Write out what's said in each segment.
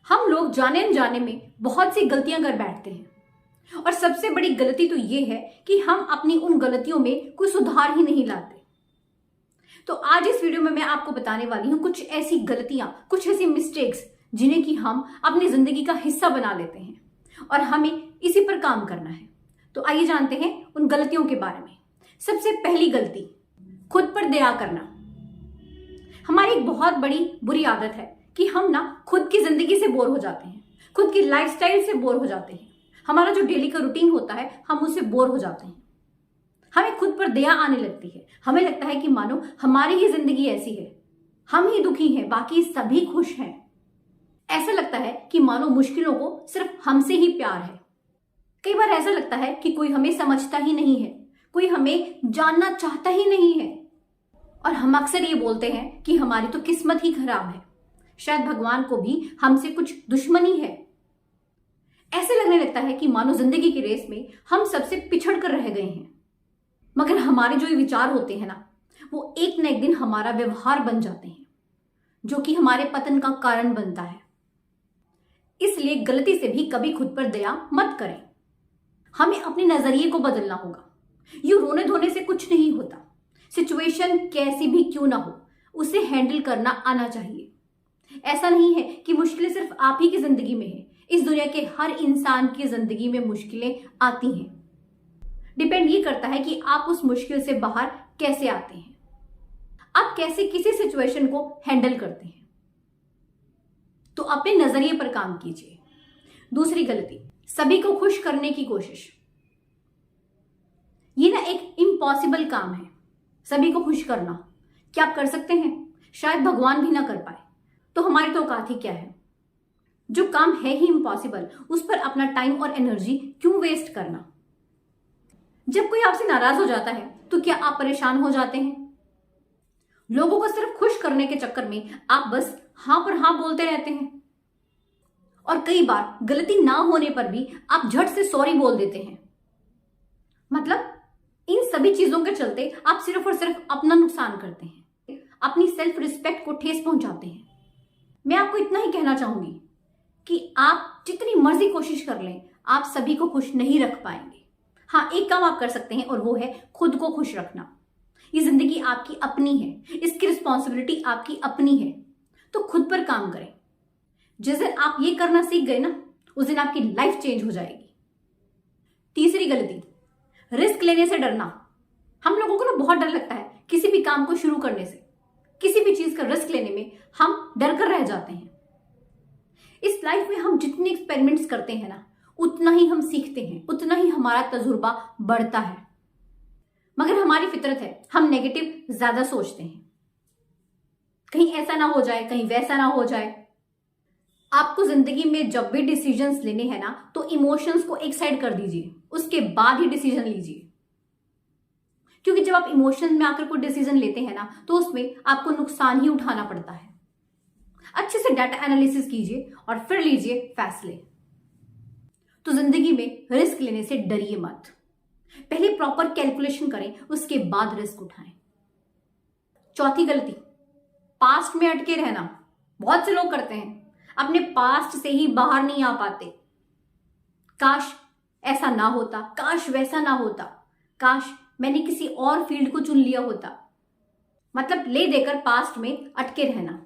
हम लोग जाने अनजाने में बहुत सी गलतियां कर बैठते हैं और सबसे बड़ी गलती तो ये है कि हम अपनी उन गलतियों में कोई सुधार ही नहीं लाते। तो आज इस वीडियो में मैं आपको बताने वाली हूं कुछ ऐसी गलतियां, कुछ ऐसी मिस्टेक्स जिन्हें कि हम अपनी जिंदगी का हिस्सा बना लेते हैं और हमें इसी पर काम करना है। तो आइए जानते हैं उन गलतियों के बारे में। सबसे पहली गलती, खुद पर दया करना। हमारी एक बहुत बड़ी बुरी आदत है कि हम ना खुद की जिंदगी से बोर हो जाते हैं, खुद की लाइफस्टाइल से बोर हो जाते हैं। हमारा जो डेली का रूटीन होता है हम उससे बोर हो जाते हैं। हमें खुद पर दया आने लगती है। हमें लगता है कि मानो हमारी ही जिंदगी ऐसी है, हम ही दुखी हैं, बाकी सभी खुश हैं। ऐसा लगता है कि मानो मुश्किलों को सिर्फ हमसे ही प्यार है। कई बार ऐसा लगता है कि कोई हमें समझता ही नहीं है, कोई हमें जानना चाहता ही नहीं है। और हम अक्सर ये बोलते हैं कि हमारी तो किस्मत ही खराब है, शायद भगवान को भी हमसे कुछ दुश्मनी है। ऐसे लगने लगता है कि मानो जिंदगी की रेस में हम सबसे पिछड़ कर रह गए हैं। मगर हमारे जो ये विचार होते हैं ना, वो एक न एक दिन हमारा व्यवहार बन जाते हैं, जो कि हमारे पतन का कारण बनता है। इसलिए गलती से भी कभी खुद पर दया मत करें। हमें अपने नजरिए को बदलना होगा। यूं रोने धोने से कुछ नहीं होता। सिचुएशन कैसी भी क्यों ना हो, उसे हैंडल करना आना चाहिए। ऐसा नहीं है कि मुश्किलें सिर्फ आप ही की जिंदगी में है। इस दुनिया के हर इंसान की जिंदगी में मुश्किलें आती हैं। डिपेंड ये करता है कि आप उस मुश्किल से बाहर कैसे आते हैं, आप कैसे किसी सिचुएशन को हैंडल करते हैं। तो अपने नजरिए पर काम कीजिए। दूसरी गलती, सभी को खुश करने की कोशिश। ये ना एक इम्पॉसिबल काम है, सभी को खुश करना। क्या आप कर सकते हैं? शायद भगवान भी ना कर पाए, तो हमारी तो औकात ही क्या है। जो काम है ही इम्पॉसिबल, उस पर अपना टाइम और एनर्जी क्यों वेस्ट करना। जब कोई आपसे नाराज हो जाता है तो क्या आप परेशान हो जाते हैं? लोगों को सिर्फ खुश करने के चक्कर में आप बस हां पर हां बोलते रहते हैं। और कई बार गलती ना होने पर भी आप झट से सॉरी बोल देते हैं। मतलब इन सभी चीजों के चलते आप सिर्फ और सिर्फ अपना नुकसान करते हैं, अपनी सेल्फ रिस्पेक्ट को ठेस पहुंचाते हैं। मैं आपको इतना ही कहना चाहूंगी कि आप जितनी मर्जी कोशिश कर लें, आप सभी को खुश नहीं रख पाएंगे। हाँ, एक काम आप कर सकते हैं और वो है खुद को खुश रखना। ये जिंदगी आपकी अपनी है, इसकी रिस्पॉन्सिबिलिटी आपकी अपनी है, तो खुद पर काम करें। जिस दिन आप ये करना सीख गए ना, उस दिन आपकी लाइफ चेंज हो जाएगी। तीसरी गलती, रिस्क लेने से डरना। हम लोगों को ना बहुत डर लगता है किसी भी काम को शुरू करने से, किसी भी चीज का रिस्क लेने में हम डर कर रह जाते हैं। इस लाइफ में हम जितने एक्सपेरिमेंट्स करते हैं ना, उतना ही हम सीखते हैं, उतना ही हमारा तजुर्बा बढ़ता है। मगर हमारी फितरत है, हम नेगेटिव ज्यादा सोचते हैं। कहीं ऐसा ना हो जाए, कहीं वैसा ना हो जाए। आपको जिंदगी में जब भी डिसीजंस लेने हैं ना, तो इमोशंस को एक साइड कर दीजिए, उसके बाद ही डिसीजन लीजिए। क्योंकि जब आप इमोशंस में आकर कोई डिसीजन लेते हैं ना, तो उसमें आपको नुकसान ही उठाना पड़ता है। अच्छे से डाटा एनालिसिस कीजिए और फिर लीजिए फैसले। तो जिंदगी में रिस्क लेने से डरिए मत। पहले प्रॉपर कैलकुलेशन करें, उसके बाद रिस्क उठाएं। चौथी गलती, पास्ट में अटके रहना। बहुत से लोग करते हैं, अपने पास्ट से ही बाहर नहीं आ पाते। काश ऐसा ना होता, काश वैसा ना होता, काश मैंने किसी और फील्ड को चुन लिया होता। मतलब ले देकर पास्ट में अटके रहना।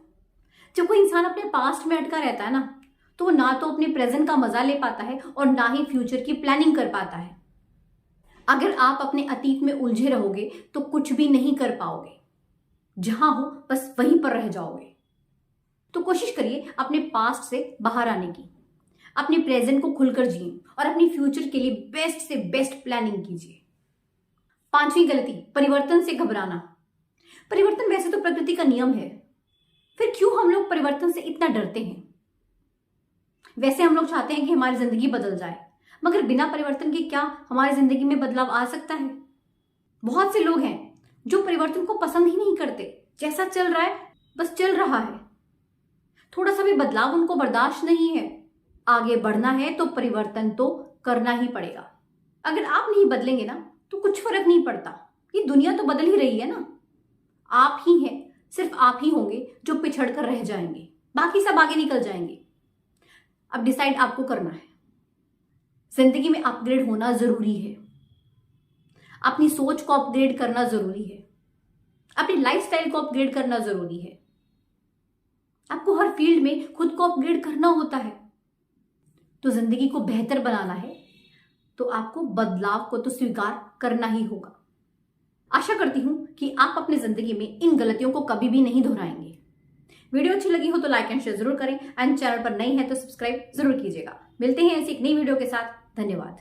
जब कोई इंसान अपने पास्ट में अटका रहता है ना, तो वो ना तो अपने प्रेजेंट का मजा ले पाता है और ना ही फ्यूचर की प्लानिंग कर पाता है। अगर आप अपने अतीत में उलझे रहोगे तो कुछ भी नहीं कर पाओगे। जहां हो बस वहीं पर रह जाओगे। तो कोशिश करिए अपने पास्ट से बाहर आने की, अपने प्रेजेंट को खुलकर जिए और अपनी फ्यूचर के लिए बेस्ट से बेस्ट प्लानिंग कीजिए। पांचवी गलती, परिवर्तन से घबराना। परिवर्तन वैसे तो प्रकृति का नियम है, फिर क्यों हम लोग परिवर्तन से इतना डरते हैं? वैसे हम लोग चाहते हैं कि हमारी जिंदगी बदल जाए, मगर बिना परिवर्तन के क्या हमारी जिंदगी में बदलाव आ सकता है? बहुत से लोग हैं जो परिवर्तन को पसंद ही नहीं करते। जैसा चल रहा है बस चल रहा है, थोड़ा सा भी बदलाव उनको बर्दाश्त नहीं है। आगे बढ़ना है तो परिवर्तन तो करना ही पड़ेगा। अगर आप नहीं बदलेंगे ना, तो कुछ फर्क नहीं पड़ता। ये दुनिया तो बदल ही रही है ना। आप ही हैं, सिर्फ आप ही होंगे जो पिछड़ कर रह जाएंगे, बाकी सब आगे निकल जाएंगे। अब डिसाइड आपको करना है। जिंदगी में अपग्रेड होना जरूरी है, अपनी सोच को अपग्रेड करना जरूरी है, अपनी लाइफस्टाइल को अपग्रेड करना जरूरी है। आपको हर फील्ड में खुद को अपग्रेड करना होता है। तो जिंदगी को बेहतर बनाना है तो आपको बदलाव को तो स्वीकार करना ही होगा। आशा करती हूं कि आप अपनी जिंदगी में इन गलतियों को कभी भी नहीं दोहराएंगे। वीडियो अच्छी लगी हो तो लाइक एंड शेयर जरूर करें एंड चैनल पर नई है तो सब्सक्राइब जरूर कीजिएगा। मिलते हैं ऐसी एक नई वीडियो के साथ। धन्यवाद।